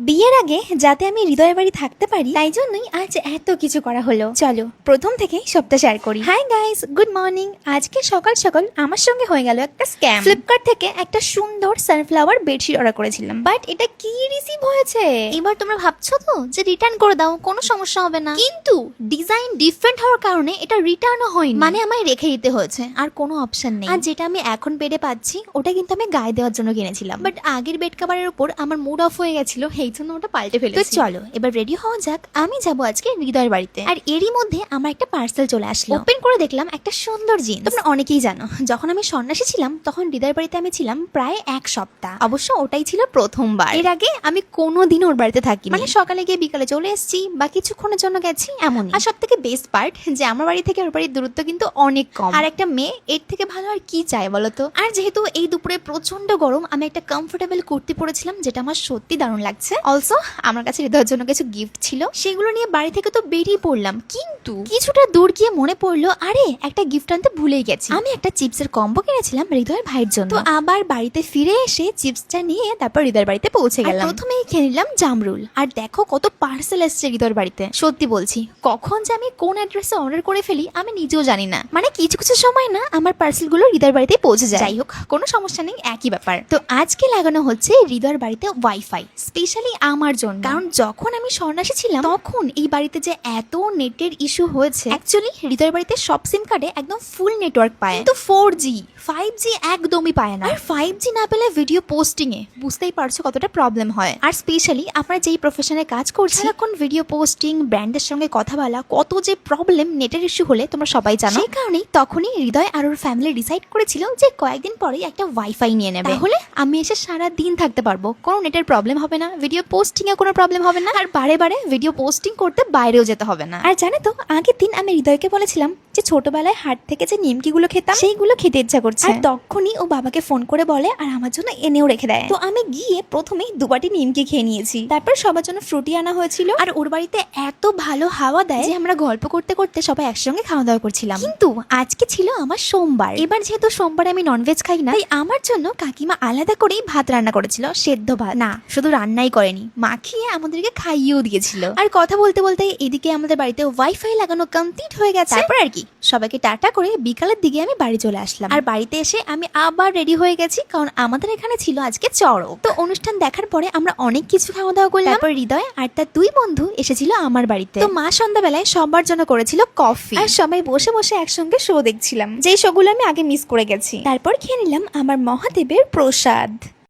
বিয়ের আগে যাতে আমি হৃদয়ের বাড়ি থাকতে পারি তাই জন্যই আজ এত কিছু করা হলো। চলো প্রথম থেকে সবটা শেয়ার করি। Hi guys, good morning. আজকে সকাল সকাল আমার সঙ্গে হয়ে গেল একটা স্ক্যাম। ফ্লিপকার্ট থেকে একটা সুন্দর সানফ্লাওয়ার বেডশিট অর্ডার করেছিলাম, বাট এটা কি রিসিভ হয়েছে। এবার তোমরা ভাবছো তো যে রিটার্ন করে দাও, কোনো সমস্যা হবে না, কিন্তু ডিজাইন ডিফারেন্ট হওয়ার কারণে এটা রিটার্নও হয়নি, মানে আমায় রেখে দিতে হয়েছে, আর কোনো অপশন নেই। আর যেটা আমি এখন বেডে পাচ্ছি ওটা কিন্তু আমি গায়ে দেওয়ার জন্য কিনেছিলাম, বাট আগের বেড কভারের উপর আমার মুড অফ হয়ে গেছিল, এই জন্য ওটা পাল্টে ফেলেছি। তো চলো এবার রেডি হওয়া যাক, আমি যাবো আজকে হৃদয়ের বাড়িতে। আর এরই মধ্যে আমার একটা পার্সেল চলে আসলো, ওপেন করে দেখলাম একটা সুন্দর জিন্স। তোমরা অনেকেই জানো যখন আমি সন্ন্যাসী ছিলাম তখন হৃদয়ের বাড়িতে আমি ছিলাম প্রায় এক সপ্তাহ। অবশ্য ওটাই ছিল প্রথমবার, এর আগে আমি কোনোদিন ওর বাড়িতে থাকি, মানে সকালে গিয়ে বিকালে চলে এসেছি বা কিছুক্ষণের জন্য গেছি এমনই। আর সব থেকে বেস্ট পার্ট যে আমার বাড়ি থেকে ওর বাড়ির দূরত্ব কিন্তু অনেক কম, আর একটা মেয়ে এর থেকে ভালো আর কি চায় বলতো। আর যেহেতু এই দুপুরে প্রচন্ড গরম, আমি একটা কমফোর্টেবল কুর্তি পরেছিলাম যেটা আমার সত্যি দারুণ লাগছে। অলসো আমার কাছে হৃদয়ের জন্য কিছু গিফট ছিল, সেগুলো নিয়ে বাড়ি থেকে তো বেরিয়ে পড়লাম, কিন্তু কিছুটা দূর গিয়ে মনে পড়লো আরে একটা গিফট আনতে ভুলেই গেছি। আমি একটা চিপসের কম্বো কিনেছিলাম হৃদয়ের ভাইয়ের জন্য। তো আবার বাড়িতে ফিরে এসে চিপসটা নিয়ে তারপর হৃদয়ের বাড়িতে পৌঁছে গেলাম। প্রথমেই খেয়ে নিলাম জামরুল, আর দেখো কত পার্সেল এসছে হৃদয়ের বাড়িতে। সত্যি বলছি কখন যে আমি কোন অ্যাড্রেসে অর্ডার করে ফেলি আমি নিজেও জানি না, মানে কিছু কিছু সময় না আমার পার্সেল গুলো হৃদয়ের বাড়িতে পৌঁছে যায়। যাই হোক কোনো সমস্যা নেই, একই ব্যাপার। তো আজকে লাগানো হচ্ছে হৃদয়ের বাড়িতে ওয়াইফাই, স্পেশালি আমার জন্য, কারণ যখন আমি সন্ন্যাসী ছিলাম তখন এই বাড়িতে যে এত নেটের ইস্যু হয়েছে। অ্যাকচুয়ালি হৃদয়ের বাড়িতে সব সিম কার্ডে একদম ফুল নেটওয়ার্ক পায়, কিন্তু 4G 5G একদমই পায় না। আর 5G না পেলে ভিডিও পোস্টিং এ বুঝতেই পারছো কতটা প্রবলেম হয়। আর স্পেশালি আমরা যেই প্রফেশনে কাজ করছি এখন ভিডিও পোস্টিং, ব্র্যান্ডের সঙ্গে কথা বলা, কত যে প্রবলেম নেটের ইস্যু হলে তোমরা সবাই জানো। সেই কারণেই তখনই হৃদয় আর ওর ফ্যামিলি ডিসাইড করেছিল যে কয়েকদিন পরেই একটা ওয়াইফাই নিয়ে নেবে, তাহলে আমি এসে সারা দিন থাকতে পারবো, কোনো নেটের প্রবলেম হবে না, ভিডিও পোস্টিং এ কোনো প্রবলেম হবে না, আর বারে বারে ভিডিও পোস্টিং করতে বাইরেও যেতে হবে না। আর জানো তো আগের দিন আমি হৃদয়কে বলেছিলাম যে ছোটবেলায় হাট থেকে যে নিমকিগুলো খেতাম সেইগুলো খেতে ইচ্ছা করছে, আর তখনই ও বাবাকে ফোন করে বলে আর আমার জন্য এনেও রেখে দেয়। তো আমি গিয়ে প্রথমেই দুবাটি নিমকি খেয়ে নিয়েছি, তারপর সবার জন্য ফ্রুটি আনা হয়েছিল। আর ওর বাড়িতে এত ভালো হাওয়া দেয় যে আমরা গল্প করতে করতে সবাই একসঙ্গে খাওয়া দাওয়া করছিলাম। কিন্তু আজকে ছিল আমার সোমবার, এবার যেহেতু সোমবারে আমি ননভেজ খাই না, তাই আমার জন্য কাকিমা আলাদা করেই ভাত রান্না করেছিল, সেদ্ধ ভাত। না শুধু রান্নাই করেনি, মাখিয়ে আমাদেরকে খাইয়েও দিয়েছিল। আর কথা বলতে বলতে এদিকে আমাদের বাড়িতে ওয়াইফাই লাগানো কমপ্লিট হয়ে গেছে। তারপর আর কি সবাইকে টাটা করে বিকালের দিকে আমি বাড়ি চলে আসলাম। আর বাড়িতে এসে আমি আবার রেডি হয়ে গেছি, কারণ আমাদের এখানে ছিল আজকে চড়ক। তো অনুষ্ঠান দেখার পরে আমরা অনেক কিছু খাওয়া দাওয়া করলাম। তারপর হৃদয় আর তার দুই বন্ধু এসেছিল আমার বাড়িতে। তো মা সন্ধ্যাবেলায় সবার জন্য করেছিল কফি, আর সবাই বসে বসে একসঙ্গে শো দেখছিলাম, যেই শোগুলো আমি আগে মিস করে গেছি। তারপর খেয়ে নিলাম আমার মহাদেবের প্রসাদ।